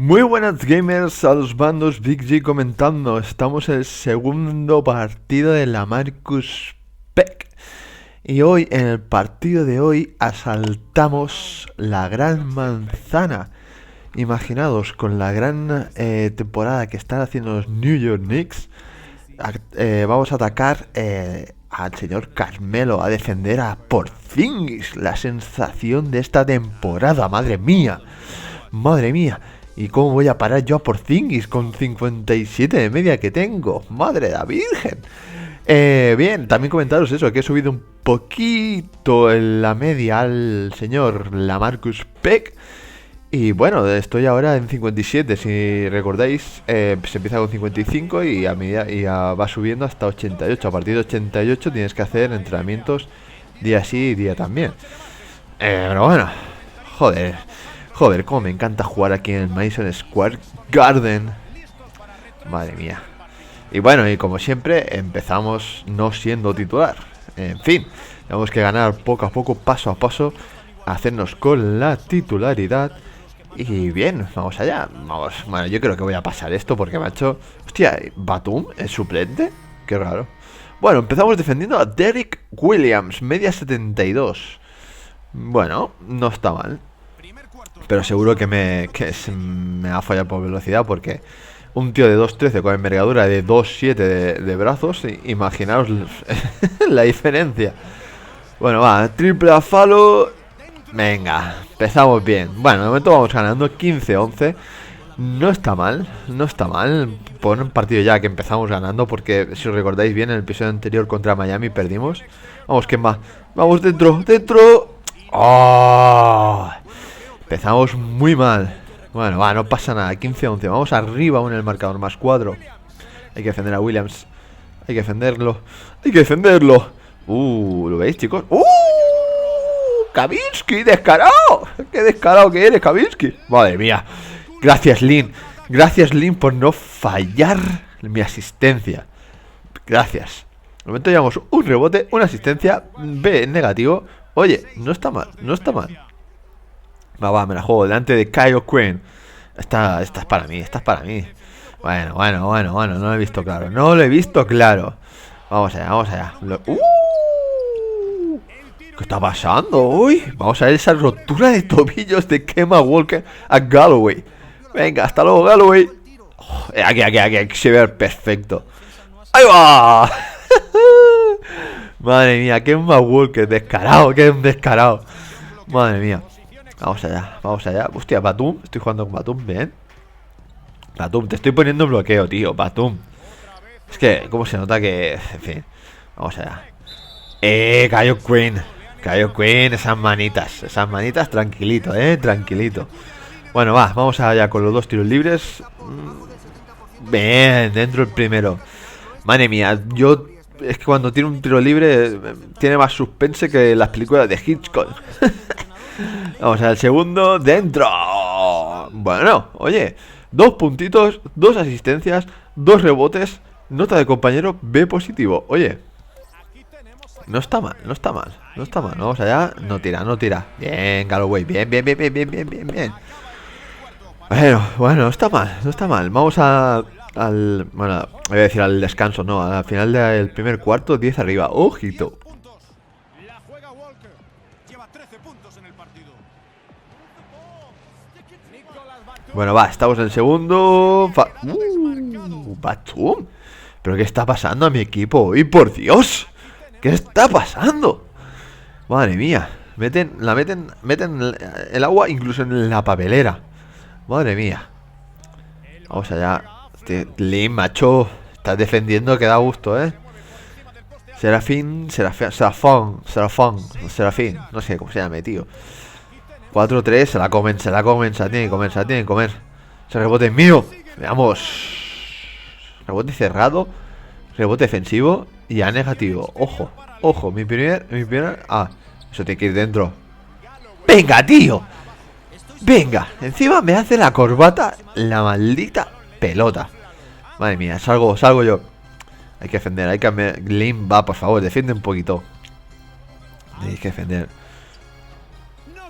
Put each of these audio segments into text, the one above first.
Muy buenas gamers, a los bandos Big G comentando. Estamos en el segundo partido de Lamarcus Peck. Y hoy, en el partido de hoy, asaltamos la gran Manzana. Imaginaos, con la gran temporada que están haciendo los New York Knicks, vamos a atacar al señor Carmelo, a defender a Porzingis, la sensación de esta temporada. Madre mía, madre mía. ¿Y cómo voy a parar yo a Porzingis con 57 de media que tengo? ¡Madre de la Virgen! Bien, también comentaros eso, que he subido un poquito en la media al señor Lamarcus Peck. Y bueno, estoy ahora en 57, si recordáis, se empieza con 55 y va subiendo hasta 88. A partir de 88 tienes que hacer entrenamientos día sí y día también. Pero bueno, Joder, cómo me encanta jugar aquí en el Madison Square Garden. Madre mía. Y bueno, y como siempre, empezamos no siendo titular. En fin, tenemos que ganar poco a poco, paso a paso, hacernos con la titularidad. Y bien, vamos allá. Vamos, bueno, yo creo que voy a pasar esto porque, macho... Hostia, ¿Batum es suplente? Qué raro. Bueno, empezamos defendiendo a Derrick Williams, media 72. Bueno, no está mal. Pero seguro que me va a fallar por velocidad, porque un tío de 2.13 con envergadura de 2.7 de brazos, imaginaos la diferencia. Bueno, va, triple a falo. Venga, empezamos bien. Bueno, de momento vamos ganando 15-11. No está mal, no está mal. Por un partido ya que empezamos ganando, porque si os recordáis bien, en el episodio anterior contra Miami perdimos. Vamos, ¿quién va? Vamos, dentro. ¡Oh! Empezamos muy mal. Bueno, va, no pasa nada. 15-11. Vamos arriba aún en el marcador. Más 4. Hay que defender a Williams. Hay que defenderlo. ¿Lo veis, chicos? Kaminsky, descarado. Qué descarado que eres, Kaminsky. Madre mía. Gracias, Lin. Gracias, Lin, por no fallar mi asistencia. Gracias. De momento llevamos un rebote, una asistencia. B negativo. Oye, no está mal. Va, me la juego delante de Kyle Quinn. Esta es para mí. Bueno, no lo he visto claro. Vamos allá. ¿Qué está pasando hoy? Vamos a ver esa rotura de tobillos de Kemba Walker a Galloway. Venga, hasta luego, Galloway. Aquí se ve perfecto. ¡Ahí va! Madre mía, Kemba Walker, descarado. Madre mía. Vamos allá. Hostia, Batum. Estoy jugando con Batum, bien. Batum, te estoy poniendo en bloqueo, tío. Batum. Es que, ¿cómo se nota que...? En fin. Vamos allá. Kyle Quinn, esas manitas, tranquilito, tranquilito. Bueno, vamos allá con los dos tiros libres. Bien, dentro el primero. Madre mía, es que cuando tiene un tiro libre tiene más suspense que las películas de Hitchcock. Vamos al segundo, dentro. Bueno, oye, 2 puntitos, 2 asistencias, 2 rebotes, nota de compañero B positivo. Oye, no está mal. Vamos allá, no tira. Bien, Galloway, bien. Bueno, no está mal. Vamos al... Bueno, voy a decir al descanso, no, al final del primer cuarto, 10 arriba. Ojito. Bueno, estamos en el segundo. Batum. ¿Pero qué está pasando a mi equipo hoy? ¡Por Dios! ¿Qué está pasando? Madre mía. Meten el agua incluso en la papelera. Madre mía. Vamos allá. Lim, macho. Estás defendiendo que da gusto, Serafín. No sé cómo se llama, tío. 4-3, se la comen, se la tienen que comer. Ese rebote es mío. Veamos. Rebote cerrado, rebote defensivo y A negativo. Ojo, mi primer. Eso tiene que ir dentro. Venga, tío. Venga, encima me hace la corbata la maldita pelota. Madre mía, salgo yo. Hay que defender, Lim, va, por favor, defiende un poquito. Tenéis que defender.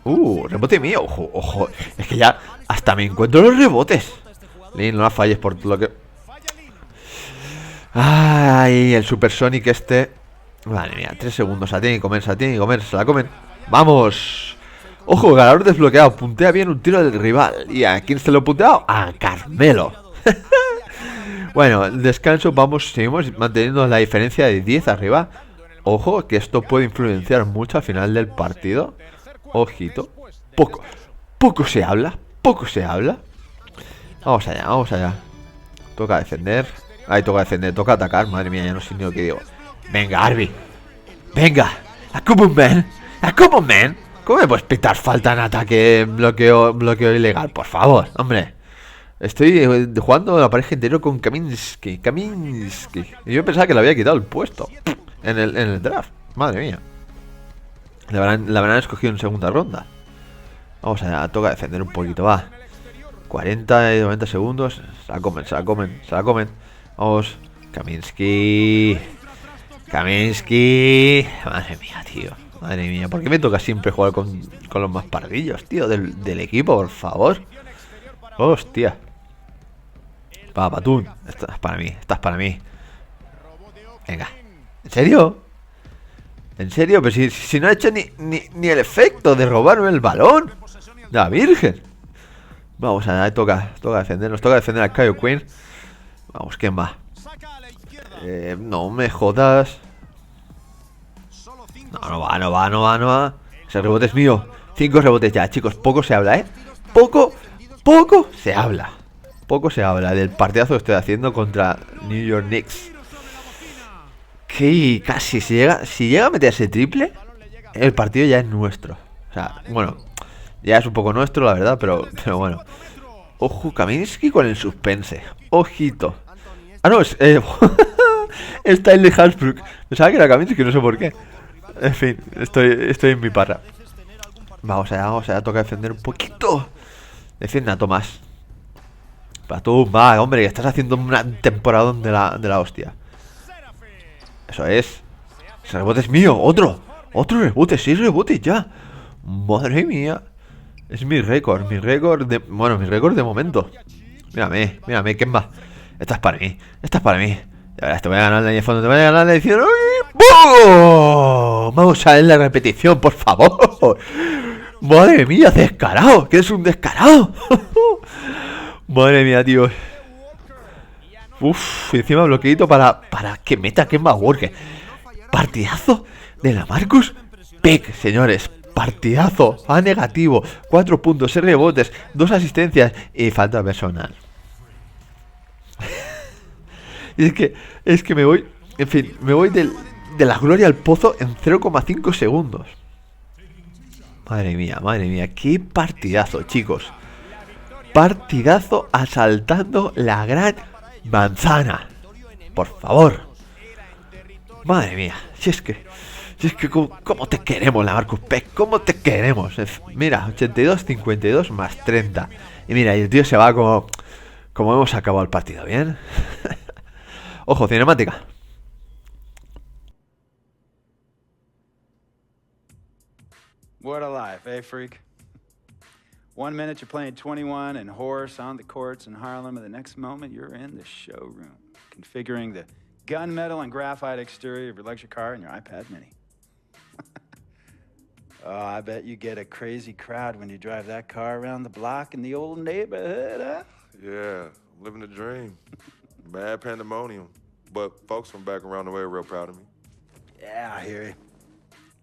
Rebote mío. Ojo, ojo. Es que ya hasta me encuentro los rebotes. Lin, no la falles por lo que... Ay, el Supersonic este. Madre mía, 3 segundos. Se la tiene que comer, se la tiene que comer, se la comen. ¡Vamos! Ojo, ganador desbloqueado. Puntea bien un tiro del rival. ¿Y a quién se lo ha punteado? A Carmelo. Bueno, el descanso, seguimos manteniendo la diferencia de 10 arriba. Ojo, que esto puede influenciar mucho al final del partido. Ojito. Poco se habla. Poco se habla. Vamos allá, vamos allá. Toca defender. Ahí toca defender, toca atacar. Madre mía, ya no sé ni lo que digo. Venga, Arby. Venga. A come on, man. A come on, man. ¿Cómo me puedes pitar falta en ataque? Bloqueo ilegal, por favor, hombre. Estoy jugando la pareja interior con Kaminsky. Y yo pensaba que le había quitado el puesto en el draft. Madre mía. La habrán escogido en segunda ronda. Vamos a toca defender un poquito, va. 40 y 90 segundos. Se la comen, se la comen, se la comen. Vamos. Kaminsky. Madre mía, tío. Madre mía. ¿Por qué me toca siempre jugar con los más pardillos, tío? Del equipo, por favor. Hostia. Va, Patún. Estás para mí, estás para mí. Venga. ¿En serio? ¿En serio? Pero si no ha hecho ni el efecto de robarme el balón. La virgen. Vamos allá, toca defender. Nos toca defender al Kyle Quinn. Vamos, ¿quién va? No me jodas. No va. Ese rebote es mío. 5 rebotes ya, chicos. Poco se habla, Poco se habla. Poco se habla del partidazo que estoy haciendo contra New York Knicks. Que casi si llega a meter ese triple, el partido ya es nuestro. O sea, bueno, ya es un poco nuestro, la verdad, pero bueno. Ojo, Kaminsky con el suspense. Ojito. Ah, no, es está el de Hasbrook. Pensaba que era Kaminsky, no sé por qué. En fin, estoy en mi parra. Vamos allá, toca defender un poquito. Defienda, Tomás. Para tú, va, hombre, que estás haciendo una temporada de la hostia. Eso es. Ese rebote es mío, otro rebote, 6 rebotes ya. Madre mía. Es mi récord de momento. Mírame, ¿quién va? Esta es para mí. Ya verás, te voy a ganar la línea de fondo, te voy a ganar la edición. ¡Bum! Vamos a ver la repetición, por favor. Madre mía, descarado. ¿Qué es un descarado? Madre mía, tío. Uff, encima bloqueito para que meta Kemba Walker. Partidazo de Lamarcus Peck, señores. Partidazo. A negativo. 4 puntos, 6 rebotes, 2 asistencias y falta personal. es que me voy. En fin, me voy de la gloria al pozo en 0,5 segundos. Madre mía. Qué partidazo, chicos. Partidazo asaltando la gran Manzana. Por favor. Madre mía. Si es que ¿cómo te queremos, Lamarcus Peck? ¿Cómo te queremos? Mira, 82-52 más 30. Y mira, y el tío se va como hemos acabado el partido, ¿bien? Ojo, cinemática. What a life, eh, freak? 1 minute you're playing 21 and horse on the courts in Harlem, and the next moment you're in the showroom, configuring the gunmetal and graphite exterior of your luxury car and your iPad mini. Oh, I bet you get a crazy crowd when you drive that car around the block in the old neighborhood, huh? Yeah, I'm living the dream. Bad pandemonium, but folks from back around the way are real proud of me. Yeah, I hear you.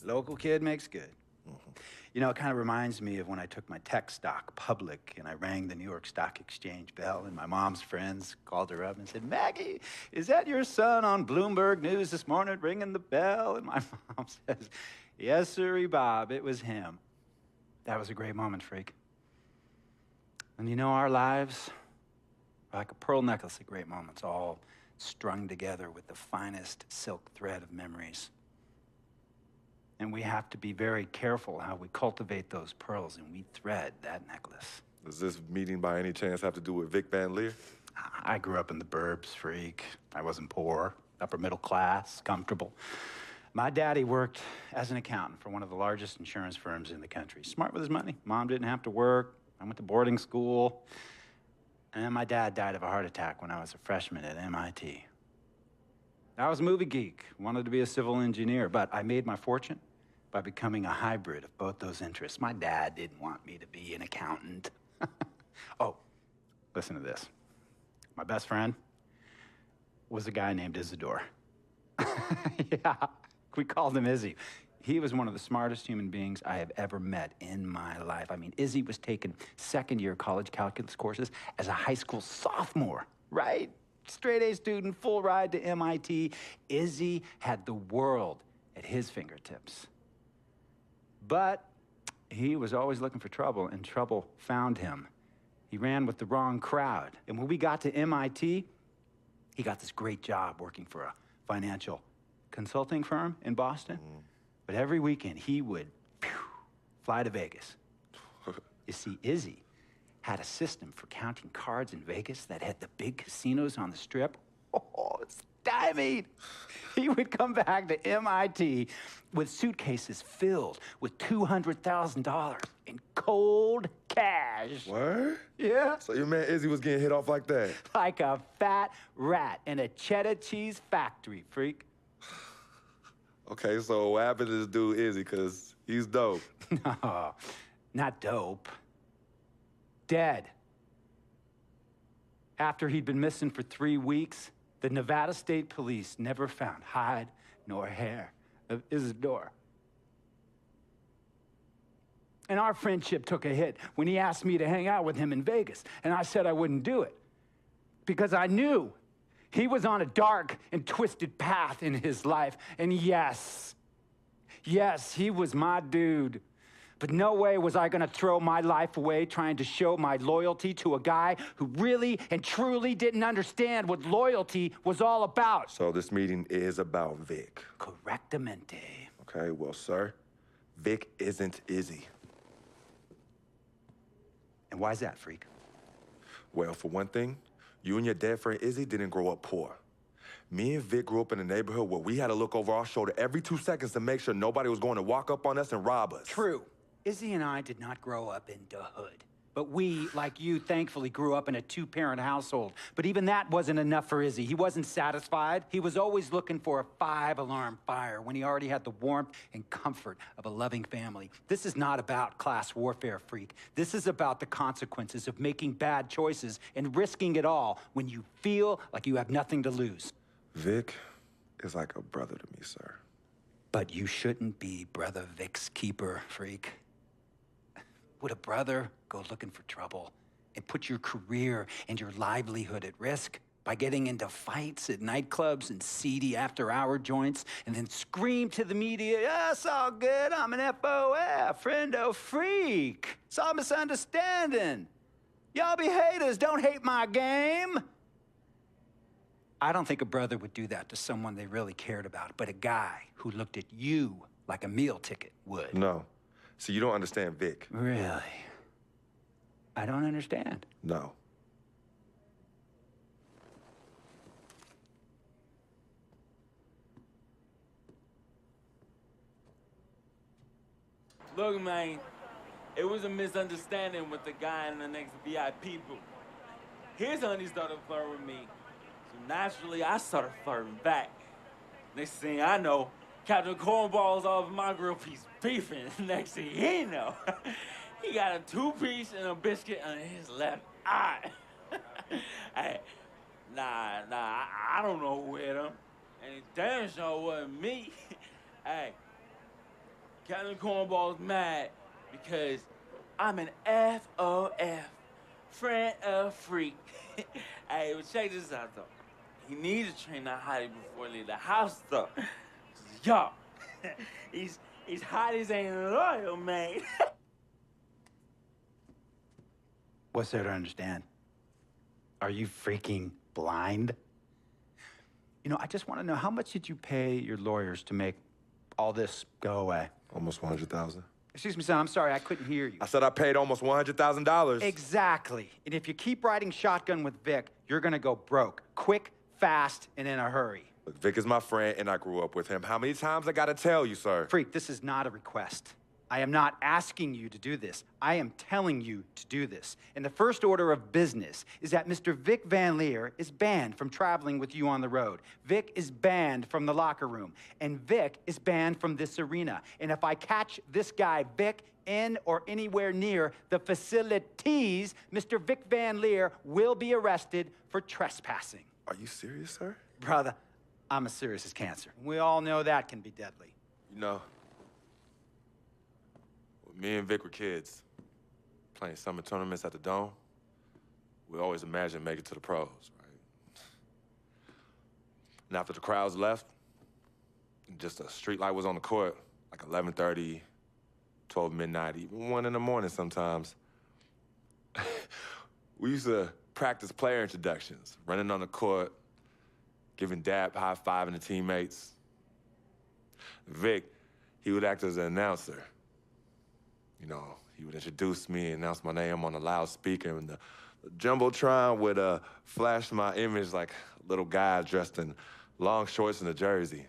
Local kid makes good. You know, it kind of reminds me of when I took my tech stock public and I rang the New York Stock Exchange bell and my mom's friends called her up and said, "Maggie, is that your son on Bloomberg News this morning ringing the bell?" And my mom says, "Yes, sirree, Bob, it was him." That was a great moment, freak. And you know, our lives are like a pearl necklace of great moments, all strung together with the finest silk thread of memories. And we have to be very careful how we cultivate those pearls and we thread that necklace. Does this meeting by any chance have to do with Vic Van Leer? I grew up in the burbs, freak. I wasn't poor, upper middle class, comfortable. My daddy worked as an accountant for one of the largest insurance firms in the country. Smart with his money. Mom didn't have to work. I went to boarding school. And then my dad died of a heart attack when I was a freshman at MIT. I was a movie geek, wanted to be a civil engineer, but I made my fortune by becoming a hybrid of both those interests. My dad didn't want me to be an accountant. Oh, listen to this. My best friend was a guy named Isidore. Yeah, we called him Izzy. He was one of the smartest human beings I have ever met in my life. I mean, Izzy was taking second-year college calculus courses as a high school sophomore, right? Straight-A student, full ride to MIT. Izzy had the world at his fingertips. But he was always looking for trouble, and trouble found him. He ran with the wrong crowd. And when we got to MIT, he got this great job working for a financial consulting firm in Boston. But every weekend, he would fly to Vegas. You see, Izzy had a system for counting cards in Vegas that had the big casinos on the Strip. Oh, stymied. He would come back to MIT with suitcases filled with $200,000 in cold cash. What? Yeah. So your man Izzy was getting hit off like that? Like a fat rat in a cheddar cheese factory, freak. Okay, so what happened to this dude Izzy? Because he's dope. No, not dope. Dead. After he'd been missing for 3 weeks, the Nevada State Police never found hide nor hair of Isidore. And our friendship took a hit when he asked me to hang out with him in Vegas, and I said I wouldn't do it because I knew he was on a dark and twisted path in his life. And yes, he was my dude. But no way was I gonna throw my life away trying to show my loyalty to a guy who really and truly didn't understand what loyalty was all about. So this meeting is about Vic. Correctamente. Okay, well, sir, Vic isn't Izzy. And why's that, freak? Well, for one thing, you and your dead friend Izzy didn't grow up poor. Me and Vic grew up in a neighborhood where we had to look over our shoulder every 2 seconds to make sure nobody was going to walk up on us and rob us. True. Izzy and I did not grow up in the hood. But we, like you, thankfully grew up in a 2-parent household. But even that wasn't enough for Izzy. He wasn't satisfied. He was always looking for a 5-alarm fire when he already had the warmth and comfort of a loving family. This is not about class warfare, freak. This is about the consequences of making bad choices and risking it all when you feel like you have nothing to lose. Vic is like a brother to me, sir. But you shouldn't be Brother Vic's keeper, freak. Would a brother go looking for trouble and put your career and your livelihood at risk by getting into fights at nightclubs and seedy after-hour joints and then scream to the media, "Yeah, it's all good, I'm an FOF, friendo freak. It's all misunderstanding. Y'all be haters, don't hate my game." I don't think a brother would do that to someone they really cared about, but a guy who looked at you like a meal ticket would. No. See, you don't understand Vic. Really? I don't understand. No. Look, man, it was a misunderstanding with the guy in the next VIP booth. His honey started flirting with me, so naturally I started flirting back. Next thing I know, Captain Cornball's off my grill piece beefing. Next thing he know, he got a 2-piece and a biscuit on his left eye. Hey, I don't know who hit him, and it damn sure wasn't me. Hey, Captain Cornball's mad because I'm an FOF, friend of freak. Hey, but check this out though. He needs to train that hottie before he leave the house though. Yo, he's hot as ain't loyal, man. What's there to understand? Are you freaking blind? You know, I just want to know, how much did you pay your lawyers to make all this go away? Almost 100,000. Excuse me, son, I'm sorry, I couldn't hear you. I said I paid almost $100,000. Exactly. And if you keep riding shotgun with Vic, you're gonna go broke. Quick, fast, and in a hurry. Look, Vic is my friend, and I grew up with him. How many times I gotta tell you, sir? Freak, this is not a request. I am not asking you to do this. I am telling you to do this. And the first order of business is that Mr. Vic Van Leer is banned from traveling with you on the road. Vic is banned from the locker room. And Vic is banned from this arena. And if I catch this guy, Vic, in or anywhere near the facilities, Mr. Vic Van Leer will be arrested for trespassing. Are you serious, sir? Brother, I'm as serious as cancer. We all know that can be deadly. You know, when me and Vic were kids, playing summer tournaments at the Dome, we always imagined making it to the pros, right? And after the crowds left, just a street light was on the court, like 11:30, 12 midnight, even 1 in the morning sometimes. We used to practice player introductions, running on the court, giving dap, high-fiving the teammates. Vic, he would act as an announcer. You know, he would introduce me, announce my name on a loudspeaker, and the Jumbotron would flash my image like a little guy dressed in long shorts and a jersey.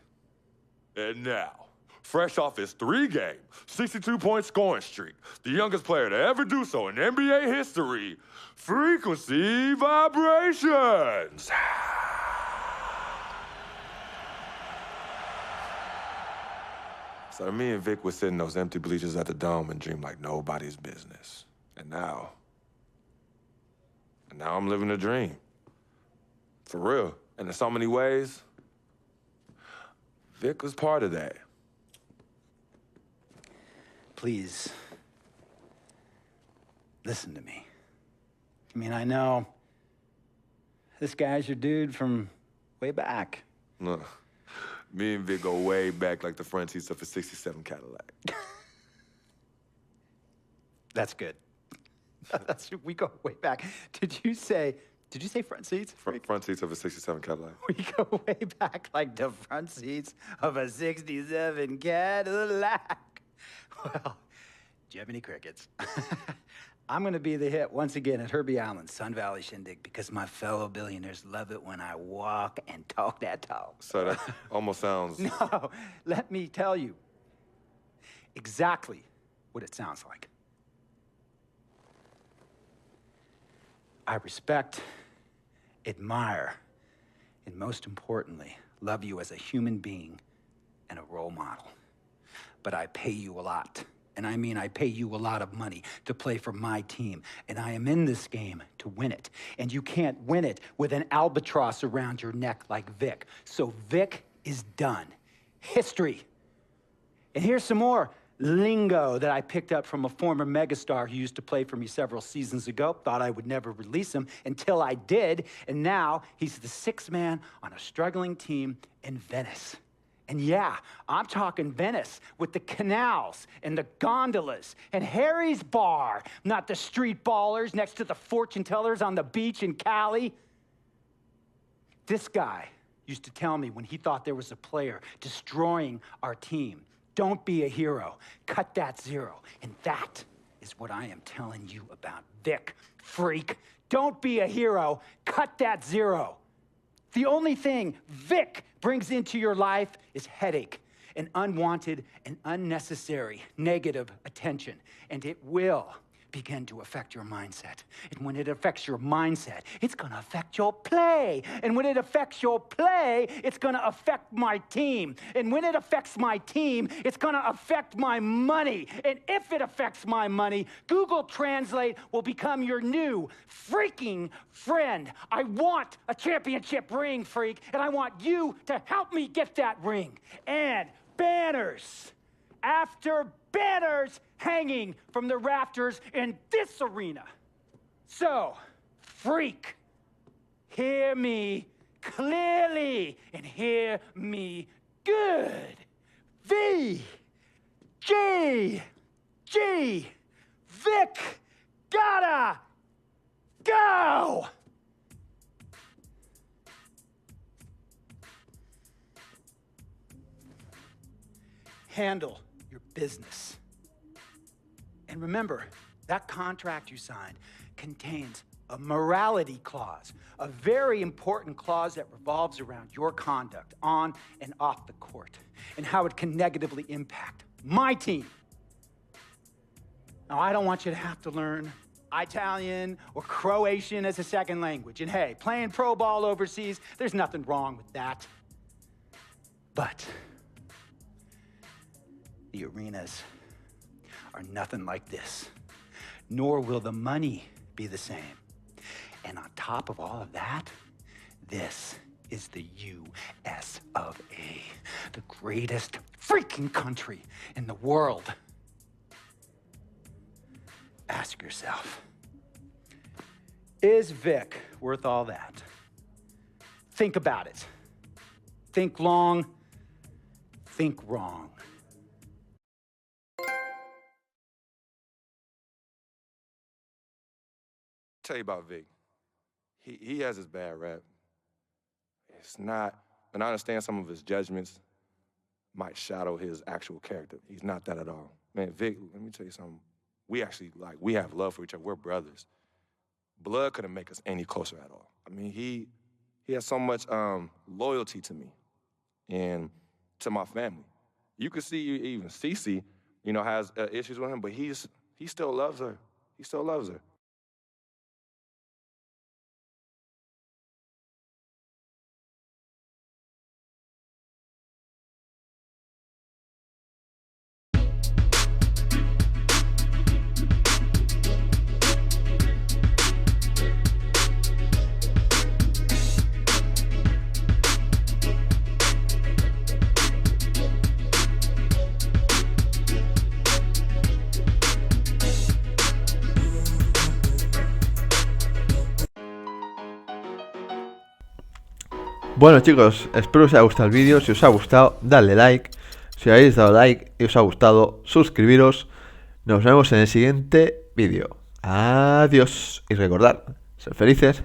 And now, fresh off his 3-game, 62-point scoring streak, the youngest player to ever do so in NBA history, Frequency Vibrations. So me and Vic would sit in those empty bleachers at the Dome and dream like nobody's business. And now I'm living a dream. For real. And in so many ways, Vic was part of that. Please, listen to me. I mean, I know this guy's your dude from way back. Look, me and Vic go way back like the front seats of a 67 Cadillac. That's good. We go way back. Did you say front seats? Front seats of a 67 Cadillac. We go way back like the front seats of a 67 Cadillac. Well, Jiminy Crickets. I'm gonna be the hit once again at Herbie Allen's Sun Valley Shindig because my fellow billionaires love it when I walk and talk that talk. So that almost sounds... No, let me tell you exactly what it sounds like. I respect, admire, and most importantly, love you as a human being and a role model. But I pay you a lot. And I mean, I pay you a lot of money to play for my team. And I am in this game to win it. And you can't win it with an albatross around your neck like Vic. So Vic is done. History. And here's some more lingo that I picked up from a former megastar who used to play for me several seasons ago. Thought I would never release him until I did. And now he's the 6th man on a struggling team in Venice. And yeah, I'm talking Venice with the canals and the gondolas and Harry's bar, not the street ballers next to the fortune tellers on the beach in Cali. This guy used to tell me when he thought there was a player destroying our team, don't be a hero, cut that zero. And that is what I am telling you about Vic, freak. Don't be a hero, cut that zero. The only thing Vic brings into your life is headache and unwanted and unnecessary negative attention. And it will begin to affect your mindset. And when it affects your mindset, it's gonna affect your play. And when it affects your play, it's gonna affect my team. And when it affects my team, it's gonna affect my money. And if it affects my money, Google Translate will become your new freaking friend. I want a championship ring, freak, and I want you to help me get that ring. And banners after banners hanging from the rafters in this arena. So, freak, hear me clearly and hear me good. V, G, Vic, gotta go. Handle your business. And remember, that contract you signed contains a morality clause, a very important clause that revolves around your conduct on and off the court, and how it can negatively impact my team. Now, I don't want you to have to learn Italian or Croatian as a second language. And hey, playing pro ball overseas, there's nothing wrong with that. But the arenas are nothing like this, nor will the money be the same. And on top of all of that, this is the US of A, the greatest freaking country in the world. Ask yourself, is Vic worth all that? Think about it. Think long, think wrong. Tell you about Vic. He has his bad rap. It's not, and I understand some of his judgments might shadow his actual character. He's not that at all. Man, Vic, let me tell you something. We actually, we have love for each other. We're brothers. Blood couldn't make us any closer at all. I mean, he has so much loyalty to me and to my family. You can see even Cece, has issues with him, but he still loves her. He still loves her. Bueno chicos, espero os haya gustado el vídeo. Si os ha gustado, dadle like. Si habéis dado like y os ha gustado, suscribiros. Nos vemos en el siguiente vídeo. Adiós. Y recordad, ser felices.